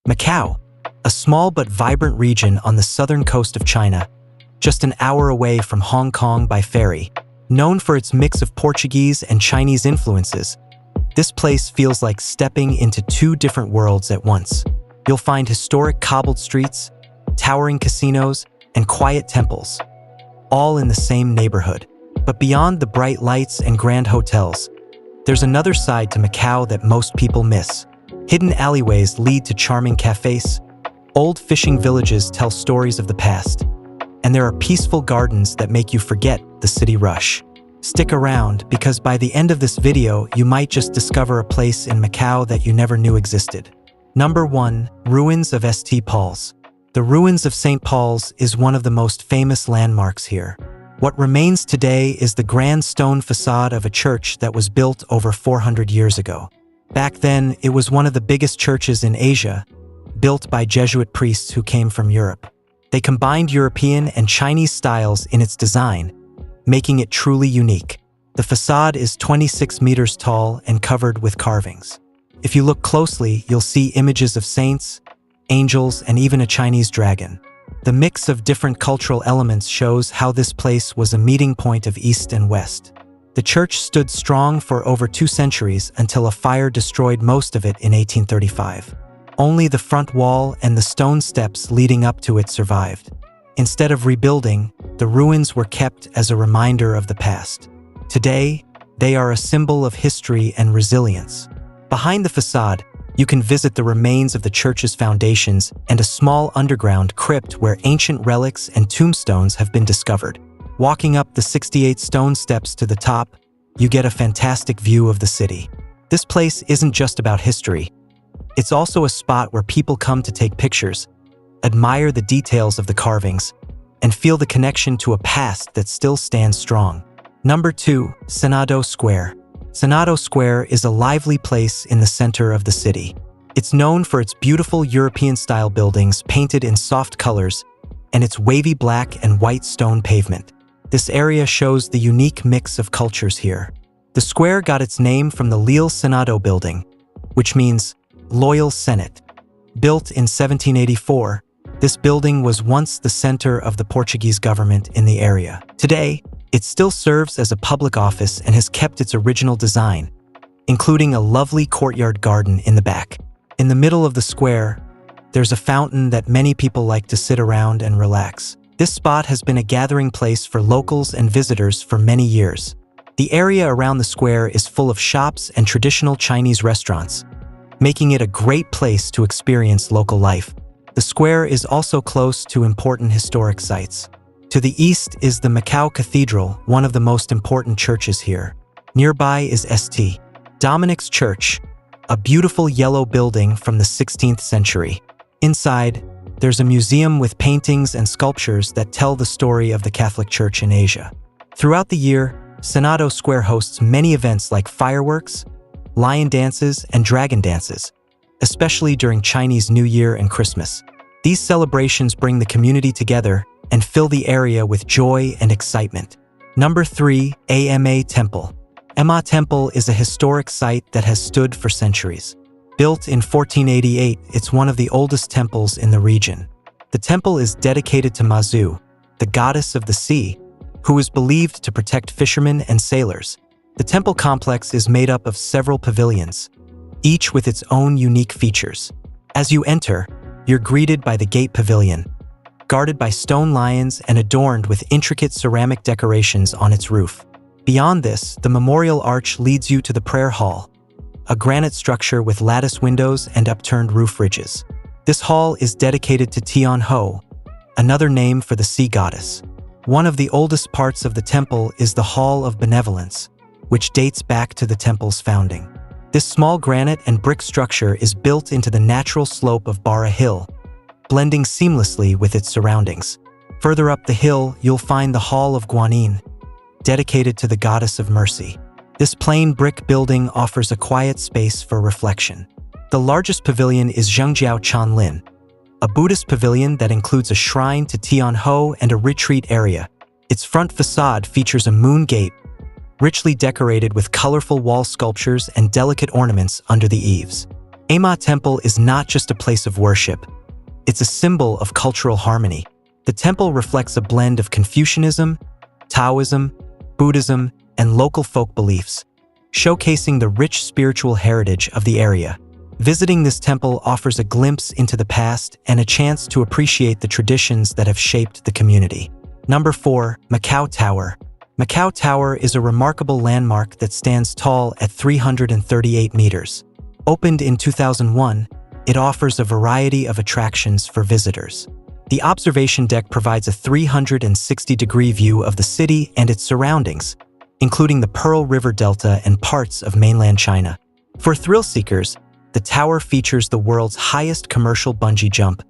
Macao, a small but vibrant region on the southern coast of China, just an hour away from Hong Kong by ferry. Known for its mix of Portuguese and Chinese influences, this place feels like stepping into two different worlds at once. You'll find historic cobbled streets, towering casinos, and quiet temples, all in the same neighborhood. But beyond the bright lights and grand hotels, there's another side to Macao that most people miss. Hidden alleyways lead to charming cafes, old fishing villages tell stories of the past, and there are peaceful gardens that make you forget the city rush. Stick around, because by the end of this video, you might just discover a place in Macao that you never knew existed. Number 1. Ruins of St. Paul's. The ruins of St. Paul's is one of the most famous landmarks here. What remains today is the grand stone facade of a church that was built over 400 years ago. Back then, it was one of the biggest churches in Asia, built by Jesuit priests who came from Europe. They combined European and Chinese styles in its design, making it truly unique. The facade is 26 meters tall and covered with carvings. If you look closely, you'll see images of saints, angels, and even a Chinese dragon. The mix of different cultural elements shows how this place was a meeting point of East and West. The church stood strong for over 2 centuries until a fire destroyed most of it in 1835. Only the front wall and the stone steps leading up to it survived. Instead of rebuilding, the ruins were kept as a reminder of the past. Today, they are a symbol of history and resilience. Behind the facade, you can visit the remains of the church's foundations and a small underground crypt where ancient relics and tombstones have been discovered. Walking up the 68 stone steps to the top, you get a fantastic view of the city. This place isn't just about history. It's also a spot where people come to take pictures, admire the details of the carvings, and feel the connection to a past that still stands strong. Number 2. Senado Square. Senado Square is a lively place in the center of the city. It's known for its beautiful European-style buildings painted in soft colors and its wavy black and white stone pavement. This area shows the unique mix of cultures here. The square got its name from the Leal Senado building, which means Loyal Senate. Built in 1784, this building was once the center of the Portuguese government in the area. Today, it still serves as a public office and has kept its original design, including a lovely courtyard garden in the back. In the middle of the square, there's a fountain that many people like to sit around and relax. This spot has been a gathering place for locals and visitors for many years. The area around the square is full of shops and traditional Chinese restaurants, making it a great place to experience local life. The square is also close to important historic sites. To the east is the Macao Cathedral, one of the most important churches here. Nearby is St. Dominic's Church, a beautiful yellow building from the 16th century. Inside, there's a museum with paintings and sculptures that tell the story of the Catholic Church in Asia. Throughout the year, Senado Square hosts many events like fireworks, lion dances, and dragon dances, especially during Chinese New Year and Christmas. These celebrations bring the community together and fill the area with joy and excitement. Number 3. Ama Temple. Ama Temple is a historic site that has stood for centuries. Built in 1488, it's one of the oldest temples in the region. The temple is dedicated to Mazu, the goddess of the sea, who is believed to protect fishermen and sailors. The temple complex is made up of several pavilions, each with its own unique features. As you enter, you're greeted by the Gate Pavilion, guarded by stone lions and adorned with intricate ceramic decorations on its roof. Beyond this, the Memorial Arch leads you to the Prayer Hall, a granite structure with lattice windows and upturned roof ridges. This hall is dedicated to Tian Ho, another name for the sea goddess. One of the oldest parts of the temple is the Hall of Benevolence, which dates back to the temple's founding. This small granite and brick structure is built into the natural slope of Bara Hill, blending seamlessly with its surroundings. Further up the hill, you'll find the Hall of Guanyin, dedicated to the Goddess of Mercy. This plain brick building offers a quiet space for reflection. The largest pavilion is Zhengjiao Chanlin, a Buddhist pavilion that includes a shrine to Tian Ho and a retreat area. Its front facade features a moon gate, richly decorated with colorful wall sculptures and delicate ornaments under the eaves. Ama Temple is not just a place of worship, it's a symbol of cultural harmony. The temple reflects a blend of Confucianism, Taoism, Buddhism, and local folk beliefs, showcasing the rich spiritual heritage of the area. Visiting this temple offers a glimpse into the past and a chance to appreciate the traditions that have shaped the community. Number 4. Macao Tower. Macao Tower is a remarkable landmark that stands tall at 338 meters. Opened in 2001, it offers a variety of attractions for visitors. The observation deck provides a 360-degree view of the city and its surroundings, including the Pearl River Delta and parts of mainland China. For thrill seekers, the tower features the world's highest commercial bungee jump,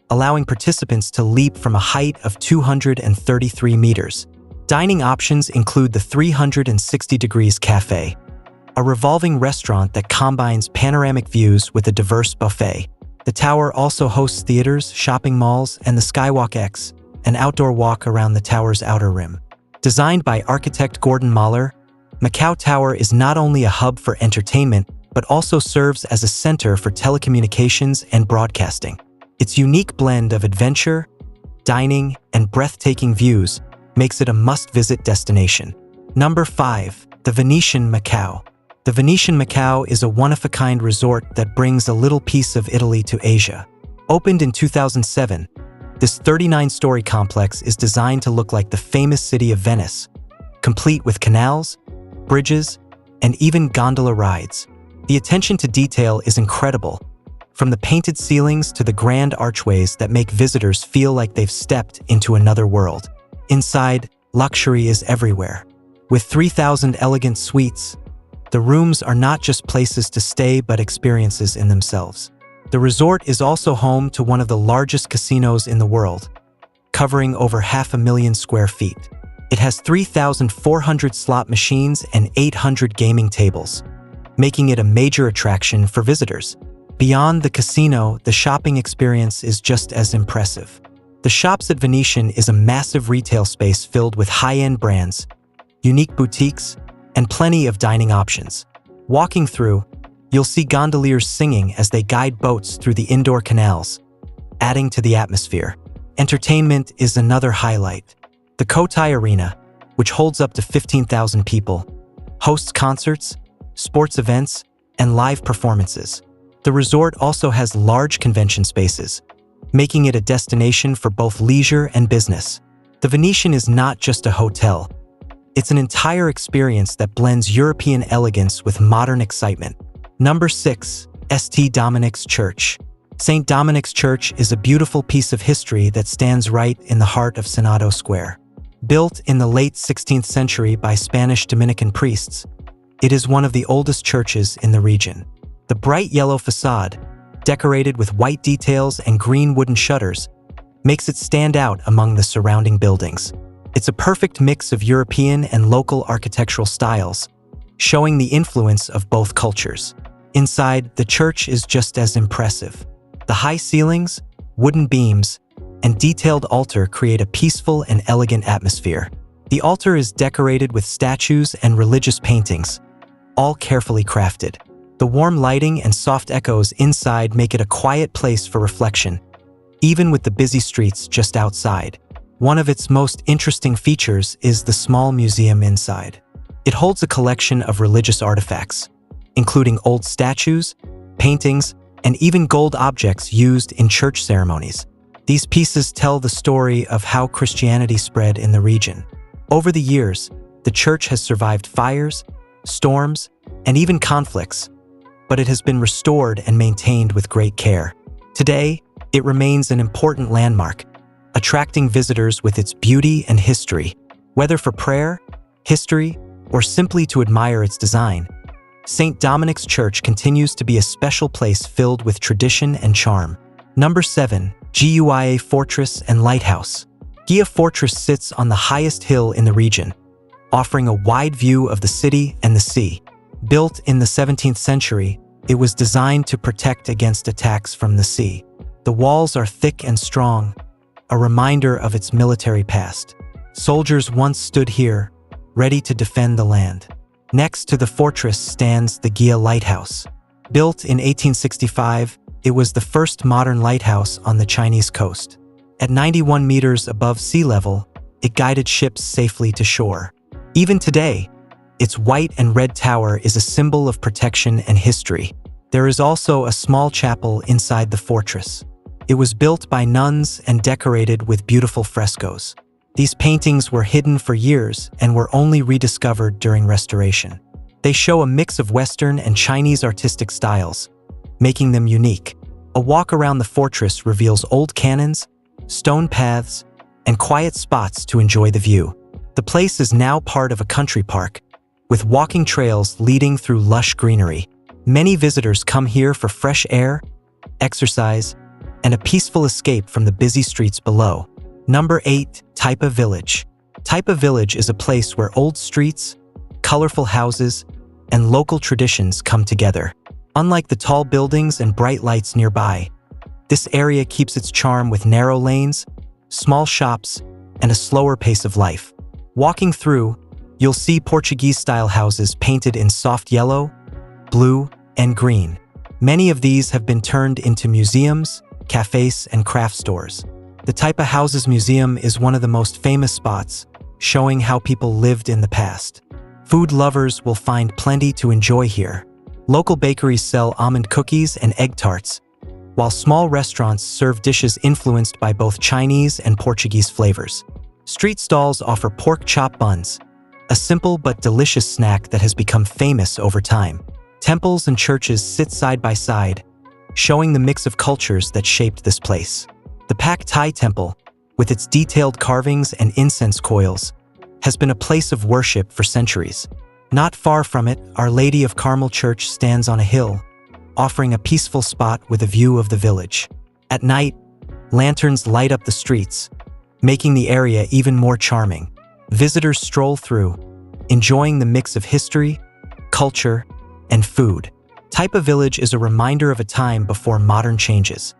allowing participants to leap from a height of 233 meters. Dining options include the 360 Degrees Cafe, a revolving restaurant that combines panoramic views with a diverse buffet. The tower also hosts theaters, shopping malls, and the Skywalk X, an outdoor walk around the tower's outer rim. Designed by architect Gordon Mahler, Macao Tower is not only a hub for entertainment, but also serves as a center for telecommunications and broadcasting. Its unique blend of adventure, dining, and breathtaking views makes it a must-visit destination. Number 5. The Venetian Macao. The Venetian Macao is a one-of-a-kind resort that brings a little piece of Italy to Asia. Opened in 2007, this 39-story complex is designed to look like the famous city of Venice, complete with canals, bridges, and even gondola rides. The attention to detail is incredible, from the painted ceilings to the grand archways that make visitors feel like they've stepped into another world. Inside, luxury is everywhere. With 3,000 elegant suites, the rooms are not just places to stay but experiences in themselves. The resort is also home to one of the largest casinos in the world, covering over 500,000 square feet. It has 3,400 slot machines and 800 gaming tables, making it a major attraction for visitors. Beyond the casino, the shopping experience is just as impressive. The Shops at Venetian is a massive retail space filled with high-end brands, unique boutiques, and plenty of dining options. Walking through, you'll see gondoliers singing as they guide boats through the indoor canals, adding to the atmosphere. Entertainment is another highlight. The Cotai Arena, which holds up to 15,000 people, hosts concerts, sports events, and live performances. The resort also has large convention spaces, making it a destination for both leisure and business. The Venetian is not just a hotel. It's an entire experience that blends European elegance with modern excitement. Number 6. St. Dominic's Church. St. Dominic's Church is a beautiful piece of history that stands right in the heart of Senado Square. Built in the late 16th century by Spanish Dominican priests, it is one of the oldest churches in the region. The bright yellow facade, decorated with white details and green wooden shutters, makes it stand out among the surrounding buildings. It's a perfect mix of European and local architectural styles, showing the influence of both cultures. Inside, the church is just as impressive. The high ceilings, wooden beams, and detailed altar create a peaceful and elegant atmosphere. The altar is decorated with statues and religious paintings, all carefully crafted. The warm lighting and soft echoes inside make it a quiet place for reflection, even with the busy streets just outside. One of its most interesting features is the small museum inside. It holds a collection of religious artifacts, including old statues, paintings, and even gold objects used in church ceremonies. These pieces tell the story of how Christianity spread in the region. Over the years, the church has survived fires, storms, and even conflicts, but it has been restored and maintained with great care. Today, it remains an important landmark, attracting visitors with its beauty and history. Whether for prayer, history, or simply to admire its design, St. Dominic's Church continues to be a special place filled with tradition and charm. Number 7. Guia Fortress and Lighthouse. Guia Fortress sits on the highest hill in the region, offering a wide view of the city and the sea. Built in the 17th century, it was designed to protect against attacks from the sea. The walls are thick and strong, a reminder of its military past. Soldiers once stood here, ready to defend the land. Next to the fortress stands the Guia Lighthouse, Built in 1865, it was the first modern lighthouse on the Chinese coast. At 91 meters above sea level, it guided ships safely to shore. Even today, its white and red tower is a symbol of protection and history. There is also a small chapel inside the fortress. It was built by nuns and decorated with beautiful frescoes. These paintings were hidden for years and were only rediscovered during restoration. They show a mix of Western and Chinese artistic styles, making them unique. A walk around the fortress reveals old cannons, stone paths, and quiet spots to enjoy the view. The place is now part of a country park, with walking trails leading through lush greenery. Many visitors come here for fresh air, exercise, and a peaceful escape from the busy streets below. Number 8. Taipa Village. Taipa Village is a place where old streets, colorful houses, and local traditions come together. Unlike the tall buildings and bright lights nearby, this area keeps its charm with narrow lanes, small shops, and a slower pace of life. Walking through, you'll see Portuguese-style houses painted in soft yellow, blue, and green. Many of these have been turned into museums, cafes, and craft stores. The Taipa Houses Museum is one of the most famous spots, showing how people lived in the past. Food lovers will find plenty to enjoy here. Local bakeries sell almond cookies and egg tarts, while small restaurants serve dishes influenced by both Chinese and Portuguese flavors. Street stalls offer pork chop buns, a simple but delicious snack that has become famous over time. Temples and churches sit side by side, showing the mix of cultures that shaped this place. The Pak Thai Temple, with its detailed carvings and incense coils, has been a place of worship for centuries. Not far from it, Our Lady of Carmel Church stands on a hill, offering a peaceful spot with a view of the village. At night, lanterns light up the streets, making the area even more charming. Visitors stroll through, enjoying the mix of history, culture, and food. Taipa Village is a reminder of a time before modern changes,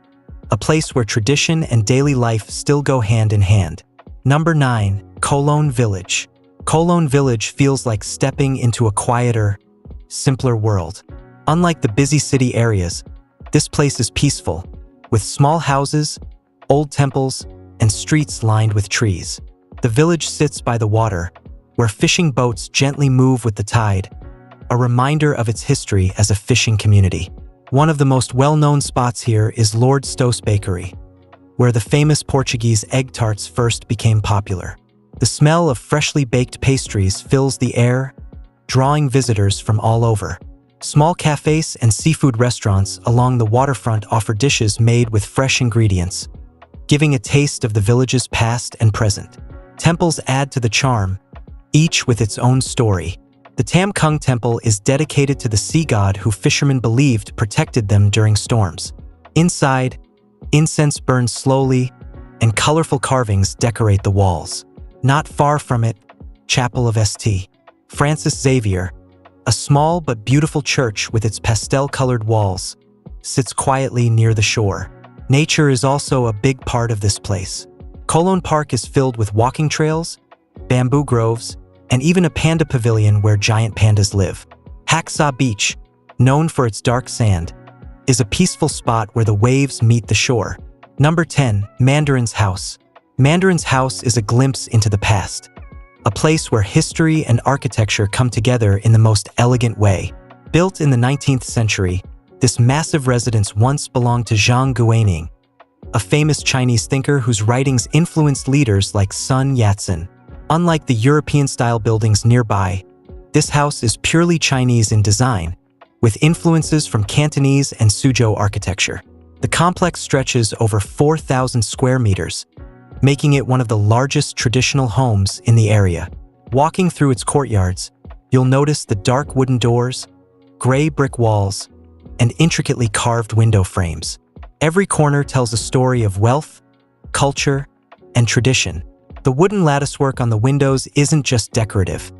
a place where tradition and daily life still go hand in hand. Number 9. Kowloon Village. Kowloon Village feels like stepping into a quieter, simpler world. Unlike the busy city areas, this place is peaceful, with small houses, old temples, and streets lined with trees. The village sits by the water, where fishing boats gently move with the tide, a reminder of its history as a fishing community. One of the most well-known spots here is Lord Stowe's Bakery, where the famous Portuguese egg tarts first became popular. The smell of freshly baked pastries fills the air, drawing visitors from all over. Small cafes and seafood restaurants along the waterfront offer dishes made with fresh ingredients, giving a taste of the village's past and present. Temples add to the charm, each with its own story. The Tam Kung Temple is dedicated to the sea god who fishermen believed protected them during storms. Inside, incense burns slowly, and colorful carvings decorate the walls. Not far from it, Chapel of St. Francis Xavier, a small but beautiful church with its pastel-colored walls, sits quietly near the shore. Nature is also a big part of this place. Kowloon Park is filled with walking trails, bamboo groves, and even a panda pavilion where giant pandas live. Hak Sa Beach, known for its dark sand, is a peaceful spot where the waves meet the shore. Number 10. Mandarin's House. Mandarin's House is a glimpse into the past, a place where history and architecture come together in the most elegant way. Built in the 19th century, this massive residence once belonged to Zhang Guoning, a famous Chinese thinker whose writings influenced leaders like Sun Yat-sen. Unlike the European-style buildings nearby, this house is purely Chinese in design, with influences from Cantonese and Suzhou architecture. The complex stretches over 4,000 square meters, making it one of the largest traditional homes in the area. Walking through its courtyards, you'll notice the dark wooden doors, gray brick walls, and intricately carved window frames. Every corner tells a story of wealth, culture, and tradition. The wooden latticework on the windows isn't just decorative.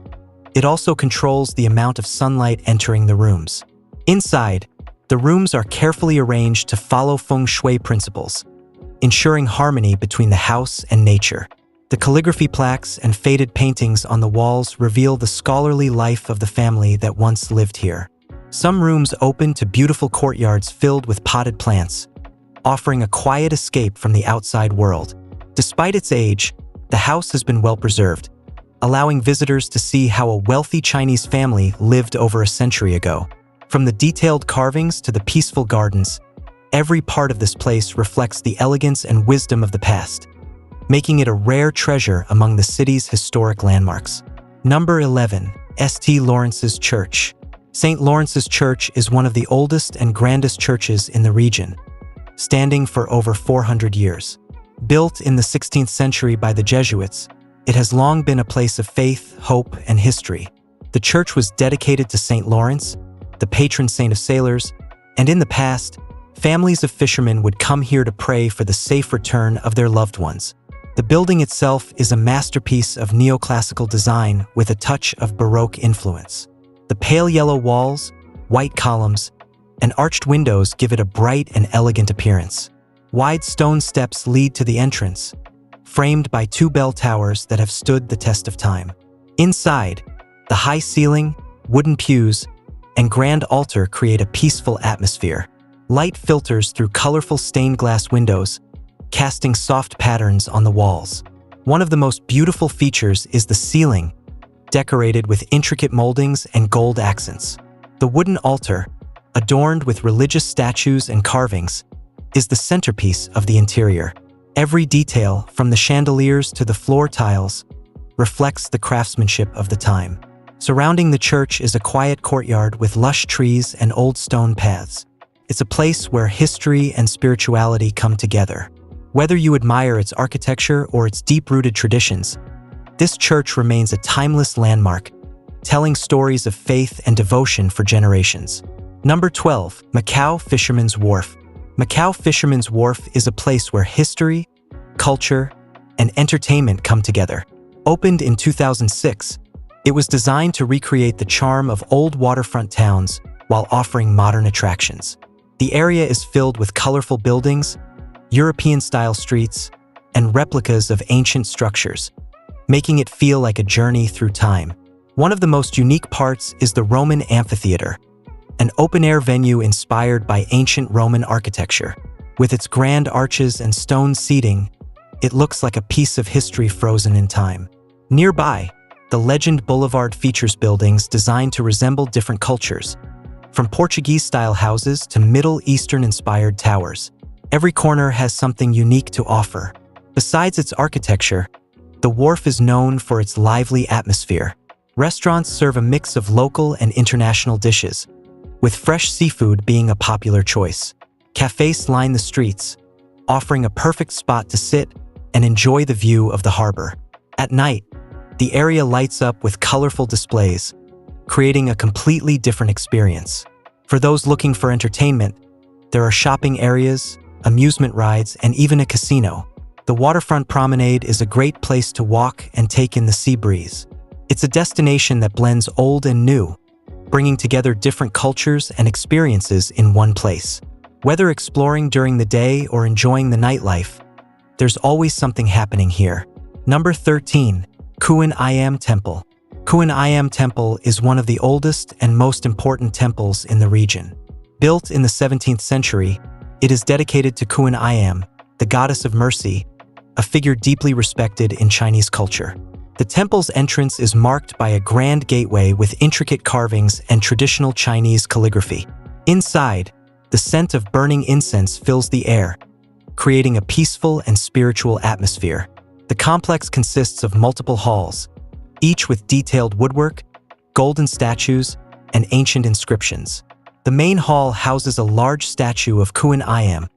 It also controls the amount of sunlight entering the rooms. Inside, the rooms are carefully arranged to follow feng shui principles, ensuring harmony between the house and nature. The calligraphy plaques and faded paintings on the walls reveal the scholarly life of the family that once lived here. Some rooms open to beautiful courtyards filled with potted plants, offering a quiet escape from the outside world. Despite its age, the house has been well preserved, allowing visitors to see how a wealthy Chinese family lived over a century ago. From the detailed carvings to the peaceful gardens, every part of this place reflects the elegance and wisdom of the past, making it a rare treasure among the city's historic landmarks. Number 11. St. Lawrence's Church. St. Lawrence's Church is one of the oldest and grandest churches in the region, standing for over 400 years. Built in the 16th century by the Jesuits, it has long been a place of faith, hope, and history. The church was dedicated to St. Lawrence, the patron saint of sailors, and in the past, families of fishermen would come here to pray for the safe return of their loved ones. The building itself is a masterpiece of neoclassical design with a touch of Baroque influence. The pale yellow walls, white columns, and arched windows give it a bright and elegant appearance. Wide stone steps lead to the entrance, framed by two bell towers that have stood the test of time. Inside, the high ceiling, wooden pews, and grand altar create a peaceful atmosphere. Light filters through colorful stained glass windows, casting soft patterns on the walls. One of the most beautiful features is the ceiling, decorated with intricate moldings and gold accents. The wooden altar, adorned with religious statues and carvings, is the centerpiece of the interior. Every detail, from the chandeliers to the floor tiles, reflects the craftsmanship of the time. Surrounding the church is a quiet courtyard with lush trees and old stone paths. It's a place where history and spirituality come together. Whether you admire its architecture or its deep-rooted traditions, this church remains a timeless landmark, telling stories of faith and devotion for generations. Number 12. Macao Fisherman's Wharf. Macao Fisherman's Wharf is a place where history, culture, and entertainment come together. Opened in 2006, it was designed to recreate the charm of old waterfront towns while offering modern attractions. The area is filled with colorful buildings, European-style streets, and replicas of ancient structures, making it feel like a journey through time. One of the most unique parts is the Roman Amphitheater, an open-air venue inspired by ancient Roman architecture. With its grand arches and stone seating, it looks like a piece of history frozen in time. Nearby, the Legend Boulevard features buildings designed to resemble different cultures, from Portuguese-style houses to Middle Eastern-inspired towers. Every corner has something unique to offer. Besides its architecture, the wharf is known for its lively atmosphere. Restaurants serve a mix of local and international dishes, with fresh seafood being a popular choice. Cafes line the streets, offering a perfect spot to sit and enjoy the view of the harbor. At night, the area lights up with colorful displays, creating a completely different experience. For those looking for entertainment, there are shopping areas, amusement rides, and even a casino. The waterfront promenade is a great place to walk and take in the sea breeze. It's a destination that blends old and new, bringing together different cultures and experiences in one place. Whether exploring during the day or enjoying the nightlife, there's always something happening here. Number 13. Kuan Im Temple. Kuan Im Temple is one of the oldest and most important temples in the region. Built in the 17th century, it is dedicated to Kuan Im, the goddess of mercy, a figure deeply respected in Chinese culture. The temple's entrance is marked by a grand gateway with intricate carvings and traditional Chinese calligraphy. Inside, the scent of burning incense fills the air, creating a peaceful and spiritual atmosphere. The complex consists of multiple halls, each with detailed woodwork, golden statues, and ancient inscriptions. The main hall houses a large statue of Kuan Im,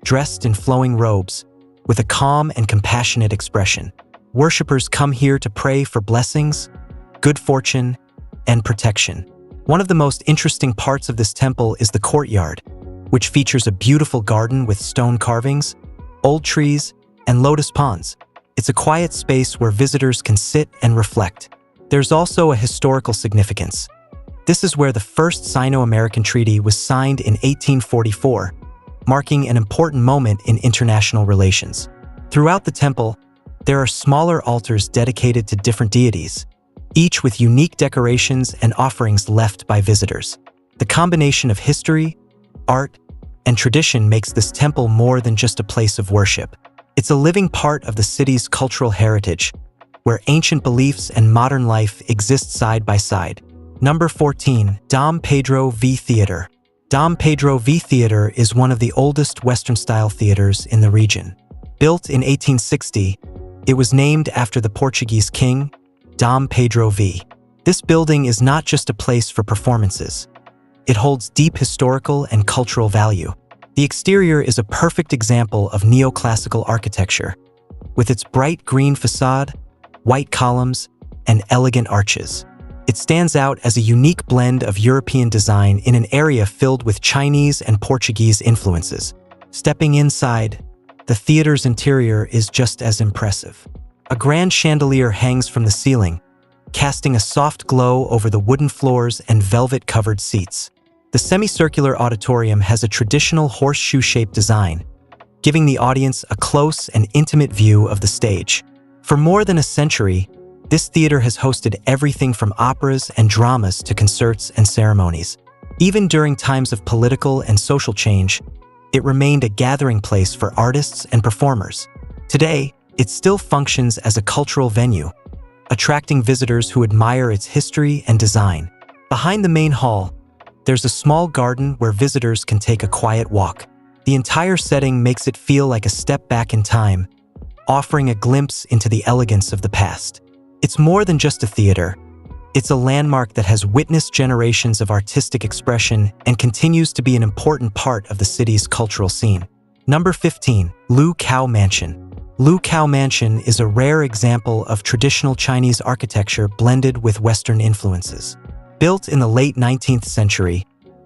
dressed in flowing robes, with a calm and compassionate expression. Worshippers come here to pray for blessings, good fortune, and protection. One of the most interesting parts of this temple is the courtyard, which features a beautiful garden with stone carvings, old trees, and lotus ponds. It's a quiet space where visitors can sit and reflect. There's also a historical significance. This is where the first Sino-American treaty was signed in 1844, marking an important moment in international relations. Throughout the temple, there are smaller altars dedicated to different deities, each with unique decorations and offerings left by visitors. The combination of history, art, and tradition makes this temple more than just a place of worship. It's a living part of the city's cultural heritage, where ancient beliefs and modern life exist side by side. Number 14. Dom Pedro V Theater. Dom Pedro V Theater is one of the oldest Western-style theaters in the region. Built in 1860, it was named after the Portuguese king, Dom Pedro V. This building is not just a place for performances. It holds deep historical and cultural value. The exterior is a perfect example of neoclassical architecture, with its bright green facade, white columns, and elegant arches. It stands out as a unique blend of European design in an area filled with Chinese and Portuguese influences. Stepping inside, the theater's interior is just as impressive. A grand chandelier hangs from the ceiling, casting a soft glow over the wooden floors and velvet-covered seats. The semicircular auditorium has a traditional horseshoe-shaped design, giving the audience a close and intimate view of the stage. For more than a century, this theater has hosted everything from operas and dramas to concerts and ceremonies. Even during times of political and social change, it remained a gathering place for artists and performers. Today, it still functions as a cultural venue, attracting visitors who admire its history and design. Behind the main hall, there's a small garden where visitors can take a quiet walk. The entire setting makes it feel like a step back in time, offering a glimpse into the elegance of the past. It's more than just a theater. It's a landmark that has witnessed generations of artistic expression and continues to be an important part of the city's cultural scene. Number 15. Lu Cao Mansion. Lu Cao Mansion is a rare example of traditional Chinese architecture blended with Western influences. Built in the late 19th century,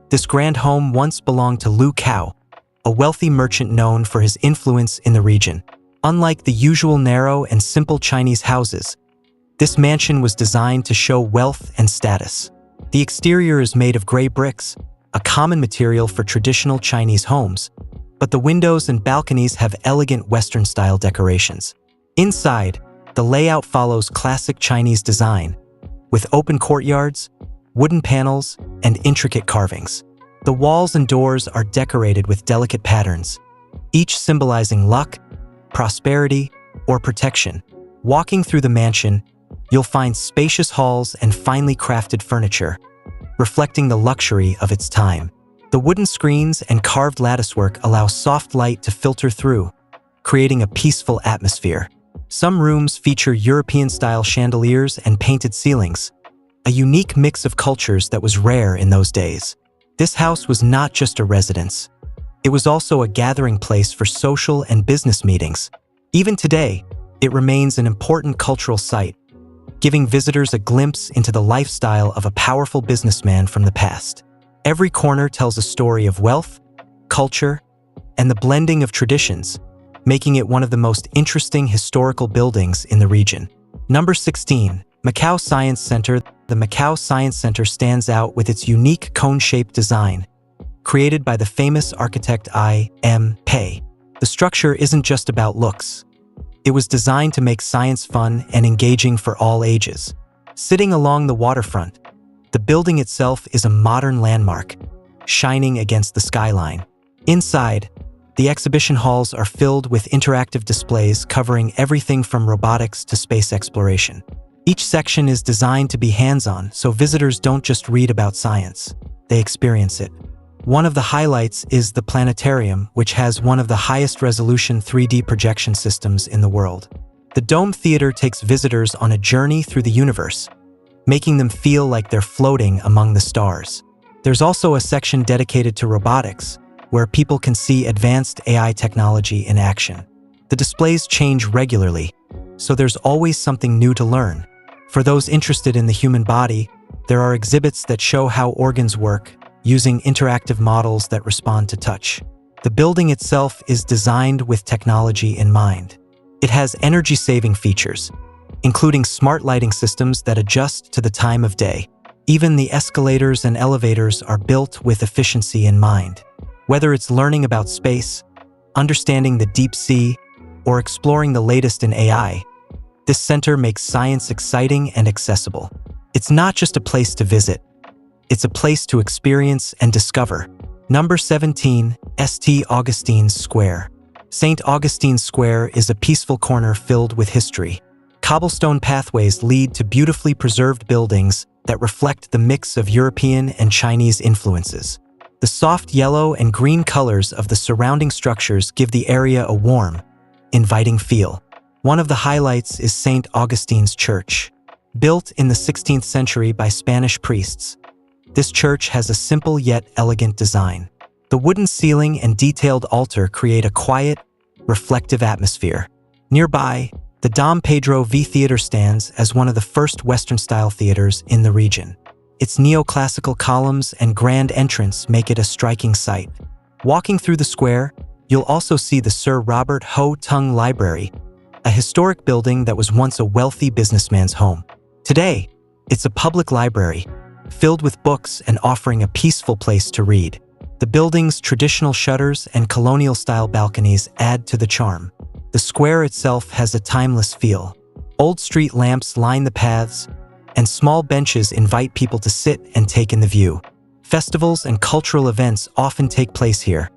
this grand home once belonged to Lu Cao, a wealthy merchant known for his influence in the region. Unlike the usual narrow and simple Chinese houses, this mansion was designed to show wealth and status. The exterior is made of gray bricks, a common material for traditional Chinese homes, but the windows and balconies have elegant Western-style decorations. Inside, the layout follows classic Chinese design, with open courtyards, wooden panels, and intricate carvings. The walls and doors are decorated with delicate patterns, each symbolizing luck, prosperity, or protection. Walking through the mansion, you'll find spacious halls and finely crafted furniture, reflecting the luxury of its time. The wooden screens and carved latticework allow soft light to filter through, creating a peaceful atmosphere. Some rooms feature European-style chandeliers and painted ceilings, a unique mix of cultures that was rare in those days. This house was not just a residence. It was also a gathering place for social and business meetings. Even today, it remains an important cultural site, giving visitors a glimpse into the lifestyle of a powerful businessman from the past. Every corner tells a story of wealth, culture, and the blending of traditions, making it one of the most interesting historical buildings in the region. Number 16. Macao Science Center. The Macao Science Center stands out with its unique cone-shaped design, created by the famous architect I.M. Pei. The structure isn't just about looks. It was designed to make science fun and engaging for all ages. Sitting along the waterfront, the building itself is a modern landmark, shining against the skyline. Inside, the exhibition halls are filled with interactive displays covering everything from robotics to space exploration. Each section is designed to be hands-on, so visitors don't just read about science, they experience it. One of the highlights is the planetarium, which has one of the highest resolution 3D projection systems in the world. The Dome Theater takes visitors on a journey through the universe, making them feel like they're floating among the stars. There's also a section dedicated to robotics, where people can see advanced AI technology in action. The displays change regularly, so there's always something new to learn. For those interested in the human body, there are exhibits that show how organs work, using interactive models that respond to touch. The building itself is designed with technology in mind. It has energy-saving features, including smart lighting systems that adjust to the time of day. Even the escalators and elevators are built with efficiency in mind. Whether it's learning about space, understanding the deep sea, or exploring the latest in AI, this center makes science exciting and accessible. It's not just a place to visit. It's a place to experience and discover. Number 17, St. Augustine's Square. St. Augustine's Square is a peaceful corner filled with history. Cobblestone pathways lead to beautifully preserved buildings that reflect the mix of European and Chinese influences. The soft yellow and green colors of the surrounding structures give the area a warm, inviting feel. One of the highlights is St. Augustine's Church. Built in the 16th century by Spanish priests, this church has a simple yet elegant design. The wooden ceiling and detailed altar create a quiet, reflective atmosphere. Nearby, the Dom Pedro V Theater stands as one of the first Western-style theaters in the region. Its neoclassical columns and grand entrance make it a striking sight. Walking through the square, you'll also see the Sir Robert Ho Tung Library, a historic building that was once a wealthy businessman's home. Today, it's a public library, filled with books and offering a peaceful place to read. The building's traditional shutters and colonial-style balconies add to the charm. The square itself has a timeless feel. Old street lamps line the paths, and small benches invite people to sit and take in the view. Festivals and cultural events often take place here,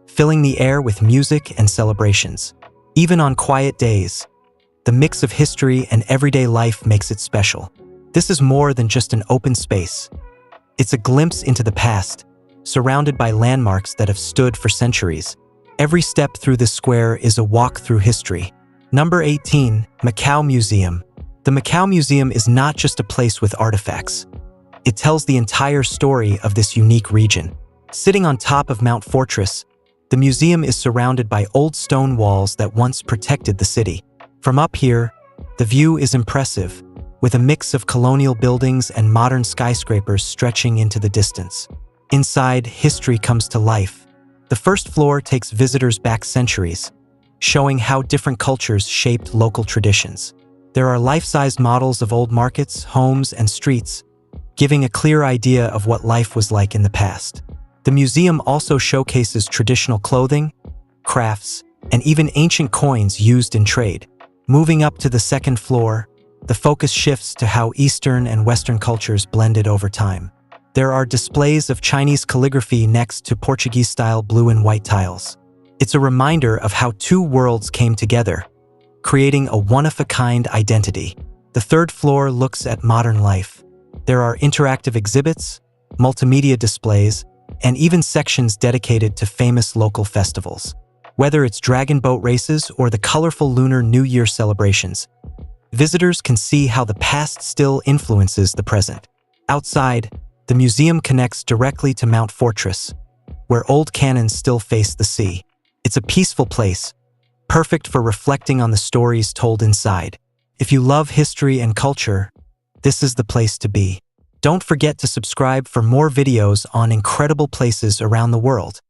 filling the air with music and celebrations. Even on quiet days, the mix of history and everyday life makes it special. This is more than just an open space. It's a glimpse into the past, surrounded by landmarks that have stood for centuries. Every step through this square is a walk through history. Number 18, Macao Museum. The Macao Museum is not just a place with artifacts. It tells the entire story of this unique region. Sitting on top of Mount Fortress, the museum is surrounded by old stone walls that once protected the city. From up here, the view is impressive, with a mix of colonial buildings and modern skyscrapers stretching into the distance. Inside, history comes to life. The first floor takes visitors back centuries, showing how different cultures shaped local traditions. There are life-sized models of old markets, homes, and streets, giving a clear idea of what life was like in the past. The museum also showcases traditional clothing, crafts, and even ancient coins used in trade. Moving up to the second floor, the focus shifts to how Eastern and Western cultures blended over time. There are displays of Chinese calligraphy next to Portuguese-style blue and white tiles. It's a reminder of how two worlds came together, creating a one-of-a-kind identity. The third floor looks at modern life. There are interactive exhibits, multimedia displays, and even sections dedicated to famous local festivals. Whether it's dragon boat races or the colorful Lunar New Year celebrations, visitors can see how the past still influences the present. Outside, the museum connects directly to Mount Fortress, where old cannons still face the sea. It's a peaceful place, perfect for reflecting on the stories told inside. If you love history and culture, this is the place to be. Don't forget to subscribe for more videos on incredible places around the world.